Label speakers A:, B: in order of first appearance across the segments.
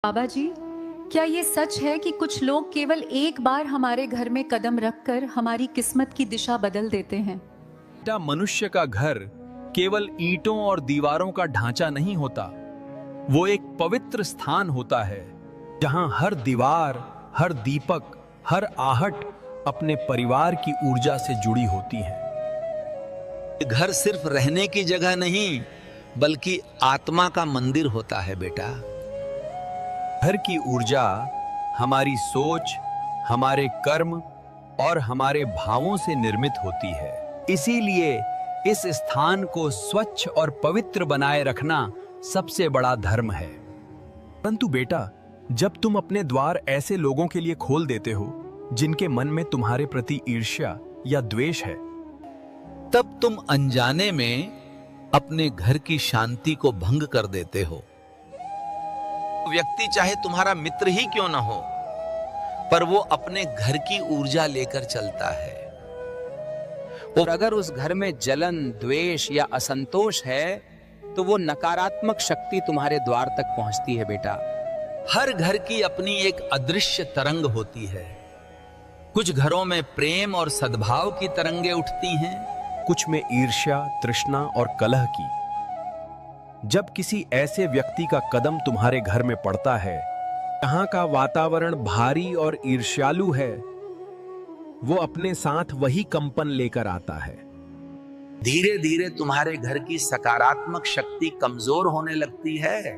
A: बाबा जी, क्या ये सच है कि कुछ लोग केवल एक बार हमारे घर में कदम रखकर हमारी किस्मत की दिशा बदल देते हैं?
B: बेटा, मनुष्य का घर केवल ईंटों और दीवारों का ढांचा नहीं होता। वो एक पवित्र स्थान होता है जहां हर दीवार, हर दीपक, हर आहट अपने परिवार की ऊर्जा से जुड़ी होती है।
C: घर सिर्फ रहने की जगह नहीं बल्कि आत्मा का मंदिर होता है बेटा।
B: घर की ऊर्जा हमारी सोच, हमारे कर्म और हमारे भावों से निर्मित होती है। इसीलिए इस स्थान को स्वच्छ और पवित्र बनाए रखना सबसे बड़ा धर्म है। परंतु बेटा, जब तुम अपने द्वार ऐसे लोगों के लिए खोल देते हो जिनके मन में तुम्हारे प्रति ईर्ष्या या द्वेष है,
C: तब तुम अनजाने में अपने घर की शांति को भंग कर देते हो। व्यक्ति चाहे तुम्हारा मित्र ही क्यों ना हो, पर वो अपने घर की ऊर्जा लेकर चलता है।
D: और अगर उस घर में जलन, द्वेष या असंतोष है तो वो नकारात्मक शक्ति तुम्हारे द्वार तक पहुंचती है बेटा।
C: हर घर की अपनी एक अदृश्य तरंग होती है। कुछ घरों में प्रेम और सद्भाव की तरंगे उठती हैं,
B: कुछ में ईर्ष्या, तृष्णा और कलह की। जब किसी ऐसे व्यक्ति का कदम तुम्हारे घर में पड़ता है जहां का वातावरण भारी और ईर्ष्यालु है, वो अपने साथ वही कंपन लेकर आता है।
C: धीरे धीरे तुम्हारे घर की सकारात्मक शक्ति कमजोर होने लगती है,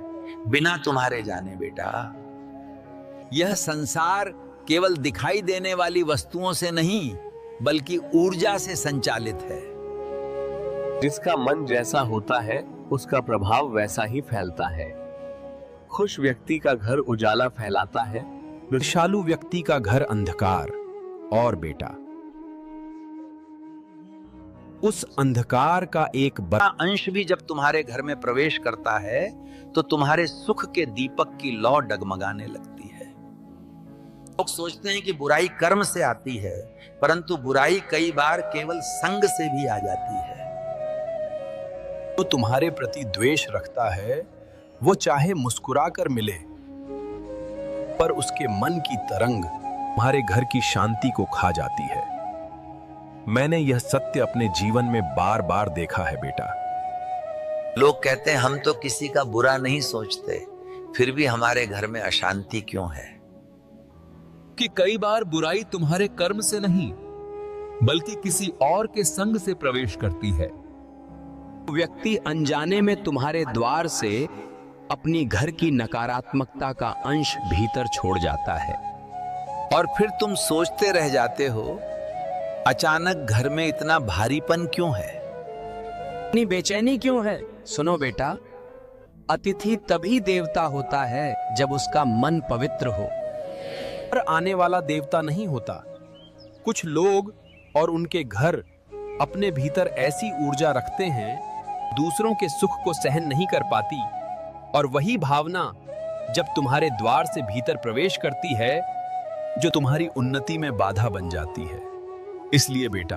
C: बिना तुम्हारे जाने बेटा। यह संसार केवल दिखाई देने वाली वस्तुओं से नहीं बल्कि ऊर्जा से संचालित है।
E: जिसका मन जैसा होता है उसका प्रभाव वैसा ही फैलता है। खुश व्यक्ति का घर उजाला फैलाता है,
B: ईर्ष्यालु व्यक्ति का घर अंधकार। और बेटा, उस अंधकार का एक बड़ा
C: अंश भी जब तुम्हारे घर में प्रवेश करता है तो तुम्हारे सुख के दीपक की लौ डगमगाने लगती है। लोग सोचते हैं कि बुराई कर्म से आती है, परंतु बुराई कई बार केवल संग से भी आ जाती है।
B: जो तुम्हारे प्रति द्वेष रखता है वो चाहे मुस्कुरा कर मिले, पर उसके मन की तरंग तुम्हारे घर की शांति को खा जाती है। मैंने यह सत्य अपने जीवन में बार बार देखा है बेटा।
C: लोग कहते हैं हम तो किसी का बुरा नहीं सोचते, फिर भी हमारे घर में अशांति क्यों है?
B: कि कई बार बुराई तुम्हारे कर्म से नहीं बल्कि किसी और के संग से प्रवेश करती है।
D: व्यक्ति अनजाने में तुम्हारे द्वार से अपनी घर की नकारात्मकता का अंश भीतर छोड़ जाता है
C: और फिर तुम सोचते रह जाते हो, अचानक घर में इतना भारीपन क्यों है,
D: इतनी बेचैनी क्यों है? सुनो बेटा, अतिथि तभी देवता होता है जब उसका मन पवित्र हो।
B: पर आने वाला देवता नहीं होता। कुछ लोग और उनके घर अपने भीतर ऐसी ऊर्जा रखते हैं दूसरों के सुख को सहन नहीं कर पाती, और वही भावना जब तुम्हारे द्वार से भीतर प्रवेश करती है जो तुम्हारी उन्नति में बाधा बन जाती है। इसलिए बेटा,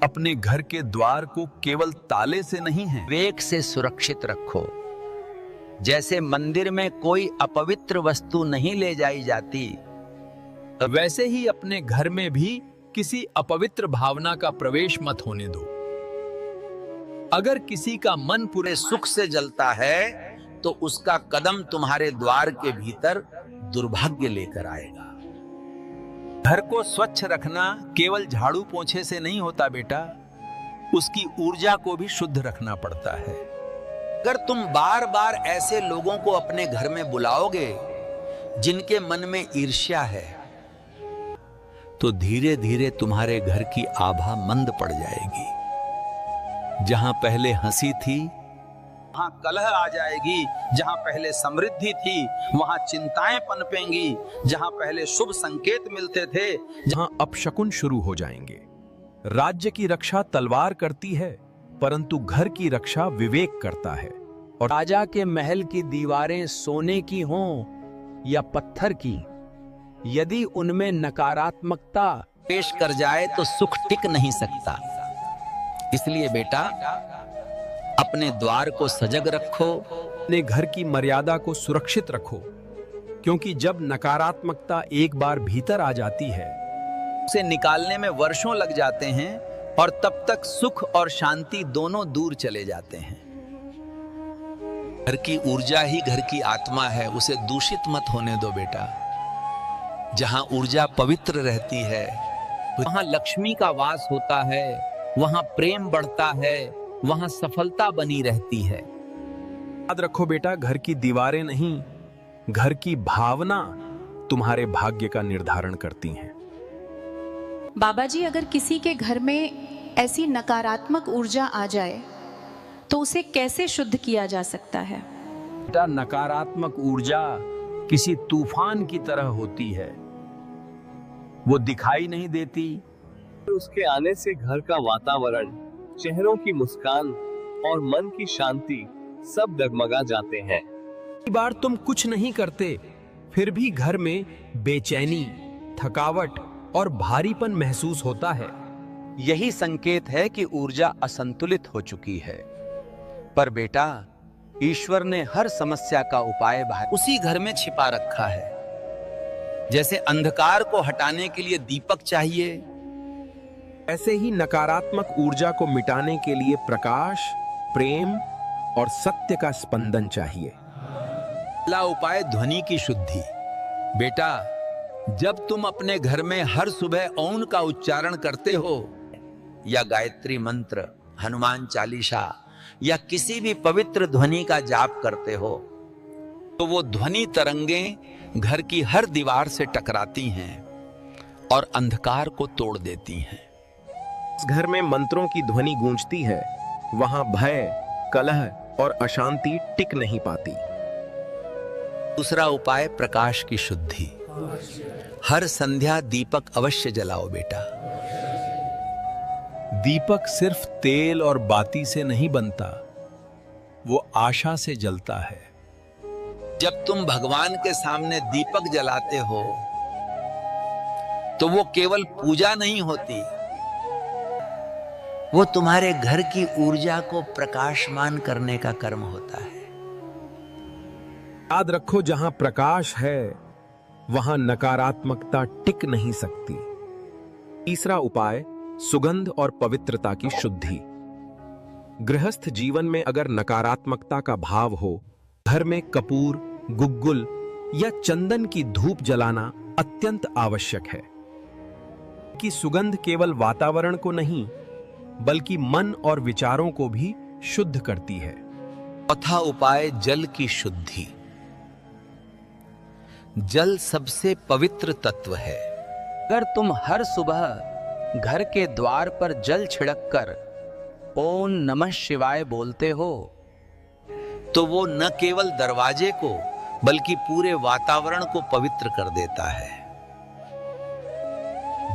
B: अपने घर के द्वार को केवल ताले से नहीं है,
C: विवेक से सुरक्षित रखो। जैसे मंदिर में कोई अपवित्र वस्तु नहीं ले जाई जाती,
B: वैसे ही अपने घर में भी किसी अपवित्र भावना का प्रवेश मत होने दो।
C: अगर किसी का मन पूरे सुख से जलता है तो उसका कदम तुम्हारे द्वार के भीतर दुर्भाग्य लेकर आएगा। घर को स्वच्छ रखना केवल झाड़ू पोंछे से नहीं होता बेटा, उसकी ऊर्जा को भी शुद्ध रखना पड़ता है। अगर तुम बार बार ऐसे लोगों को अपने घर में बुलाओगे जिनके मन में ईर्ष्या है, तो धीरे धीरे तुम्हारे घर की आभा मंद पड़ जाएगी। जहां पहले हंसी थी वहां कलह आ जाएगी, जहां पहले समृद्धि थी वहां चिंताएं पनपेंगी, जहां पहले शुभ संकेत मिलते थे
B: जहां अपशकुन शुरू हो जाएंगे। राज्य की रक्षा तलवार करती है, परंतु घर की रक्षा विवेक करता है।
D: और राजा के महल की दीवारें सोने की हों या पत्थर की, यदि उनमें नकारात्मकता
C: पेश कर जाए तो सुख टिक नहीं सकता। इसलिए बेटा, अपने द्वार को सजग रखो,
B: अपने घर की मर्यादा को सुरक्षित रखो, क्योंकि जब नकारात्मकता एक बार भीतर आ जाती है,
C: उसे निकालने में वर्षों लग जाते हैं और तब तक सुख और शांति दोनों दूर चले जाते हैं। घर की ऊर्जा ही घर की आत्मा है, उसे दूषित मत होने दो बेटा। जहां ऊर्जा पवित्र रहती है, वहां लक्ष्मी का वास होता है, वहां प्रेम बढ़ता है, वहां सफलता बनी रहती है।
B: याद रखो बेटा, घर की दीवारें नहीं, घर की भावना तुम्हारे भाग्य का निर्धारण करती हैं।
A: बाबा जी, अगर किसी के घर में ऐसी नकारात्मक ऊर्जा आ जाए तो उसे कैसे शुद्ध किया जा सकता है?
B: बेटा, नकारात्मक ऊर्जा किसी तूफान की तरह होती है, वो दिखाई नहीं देती।
E: उसके आने से घर का वातावरण, चेहरों की मुस्कान और मन की शांति सब डगमगा जाते हैं।
B: कई बार तुम कुछ नहीं करते, फिर भी घर में बेचैनी, थकावट और भारीपन महसूस होता है।
D: यही संकेत है कि ऊर्जा असंतुलित हो चुकी है। पर बेटा, ईश्वर ने हर समस्या का उपाय बाहर
C: उसी घर में छिपा रखा है। जैसे अंधकार को हटाने के लिए दीपक चाहिए,
B: ऐसे ही नकारात्मक ऊर्जा को मिटाने के लिए प्रकाश, प्रेम और सत्य का स्पंदन चाहिए।
C: पहला उपाय ध्वनि की शुद्धि। बेटा, जब तुम अपने घर में हर सुबह ओम का उच्चारण करते हो या गायत्री मंत्र, हनुमान चालीसा या किसी भी पवित्र ध्वनि का जाप करते हो, तो वो ध्वनि तरंगें घर की हर दीवार से टकराती हैं और अंधकार को तोड़ देती हैं।
B: इस घर में मंत्रों की ध्वनि गूंजती है, वहां भय, कलह और अशांति टिक नहीं पाती।
C: दूसरा उपाय प्रकाश की शुद्धि। हर संध्या दीपक अवश्य जलाओ बेटा।
B: दीपक सिर्फ तेल और बाती से नहीं बनता, वो आशा से जलता है।
C: जब तुम भगवान के सामने दीपक जलाते हो तो वो केवल पूजा नहीं होती, वो तुम्हारे घर की ऊर्जा को प्रकाशमान करने का कर्म होता है।
B: याद रखो, जहां प्रकाश है वहां नकारात्मकता टिक नहीं सकती। तीसरा उपाय सुगंध और पवित्रता की शुद्धि। गृहस्थ जीवन में अगर नकारात्मकता का भाव हो, घर में कपूर, गुग्गुल या चंदन की धूप जलाना अत्यंत आवश्यक है कि सुगंध केवल वातावरण को नहीं बल्कि मन और विचारों को भी शुद्ध करती है।
C: चौथा उपाय जल की शुद्धि। जल सबसे पवित्र तत्व है।
D: अगर तुम हर सुबह घर के द्वार पर जल छिड़ककर ओम नमः शिवाय बोलते हो,
C: तो वो न केवल दरवाजे को बल्कि पूरे वातावरण को पवित्र कर देता है।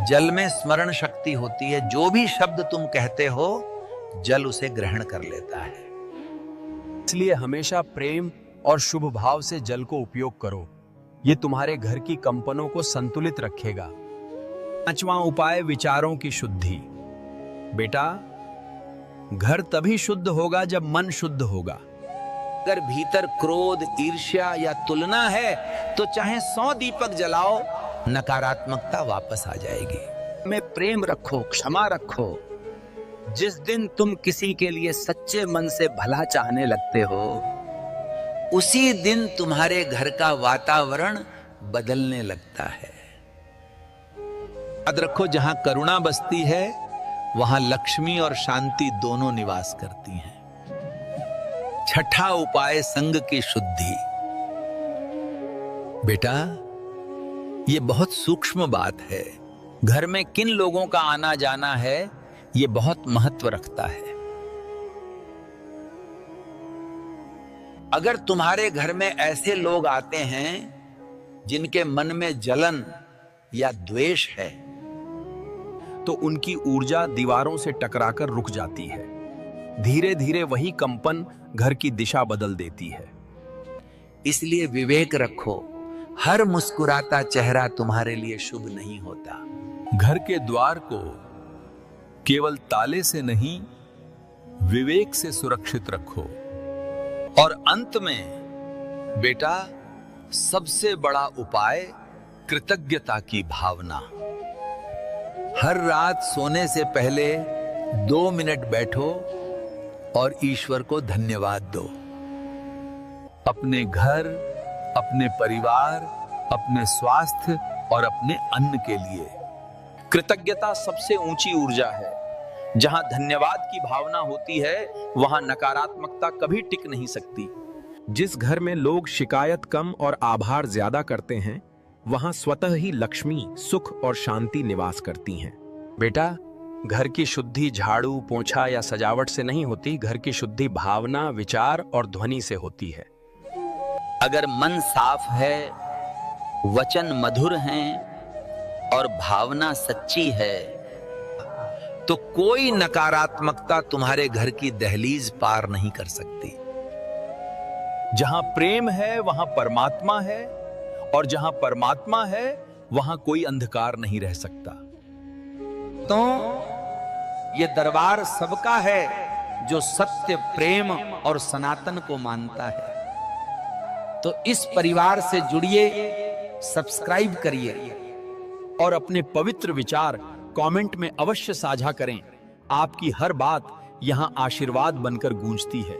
C: जल में स्मरण शक्ति होती है, जो भी शब्द तुम कहते हो जल उसे ग्रहण कर लेता है।
B: इसलिए हमेशा प्रेम और शुभ भाव से जल को उपयोग करो, ये तुम्हारे घर की कंपनों को संतुलित रखेगा। पांचवां उपाय विचारों की शुद्धि। बेटा, घर तभी शुद्ध होगा जब मन शुद्ध होगा।
C: अगर भीतर क्रोध, ईर्ष्या या तुलना है तो चाहे 100 दीपक जलाओ, नकारात्मकता वापस आ जाएगी।
D: में प्रेम रखो, क्षमा रखो। जिस दिन तुम किसी के लिए सच्चे मन से भला चाहने लगते हो,
C: उसी दिन तुम्हारे घर का वातावरण बदलने लगता है। याद रखो, जहां करुणा बसती है वहां लक्ष्मी और शांति दोनों निवास करती हैं। छठा उपाय संग की शुद्धि। बेटा, यह बहुत सूक्ष्म बात है। घर में किन लोगों का आना जाना है, यह बहुत महत्व रखता है। अगर तुम्हारे घर में ऐसे लोग आते हैं जिनके मन में जलन या द्वेष है,
B: तो उनकी ऊर्जा दीवारों से टकराकर रुक जाती है। धीरे धीरे वही कंपन घर की दिशा बदल देती है।
C: इसलिए विवेक रखो, हर मुस्कुराता चेहरा तुम्हारे लिए शुभ नहीं होता।
B: घर के द्वार को केवल ताले से नहीं, विवेक से सुरक्षित रखो।
C: और अंत में बेटा, सबसे बड़ा उपाय कृतज्ञता की भावना। हर रात सोने से पहले 2 मिनट बैठो और ईश्वर को धन्यवाद दो। अपने घर, अपने परिवार, अपने स्वास्थ्य और अपने अन्न के लिए।
B: कृतज्ञता सबसे ऊंची ऊर्जा है। जहां धन्यवाद की भावना होती है, वहां नकारात्मकता कभी टिक नहीं सकती। जिस घर में लोग शिकायत कम और आभार ज्यादा करते हैं, वहां स्वतः ही लक्ष्मी, सुख और शांति निवास करती हैं।
D: बेटा, घर की शुद्धि झाड़ू, पोंछा या सजावट से नहीं होती। घर की शुद्धि भावना, विचार और ध्वनि से होती है।
C: अगर मन साफ है, वचन मधुर हैं और भावना सच्ची है, तो कोई नकारात्मकता तुम्हारे घर की दहलीज पार नहीं कर सकती।
B: जहां प्रेम है वहां परमात्मा है, और जहां परमात्मा है वहां कोई अंधकार नहीं रह सकता।
C: तो ये दरबार सबका है जो सत्य, प्रेम और सनातन को मानता है। तो इस परिवार से जुड़िए, सब्सक्राइब करिए
B: और अपने पवित्र विचार कमेंट में अवश्य साझा करें। आपकी हर बात यहां आशीर्वाद बनकर गूंजती है।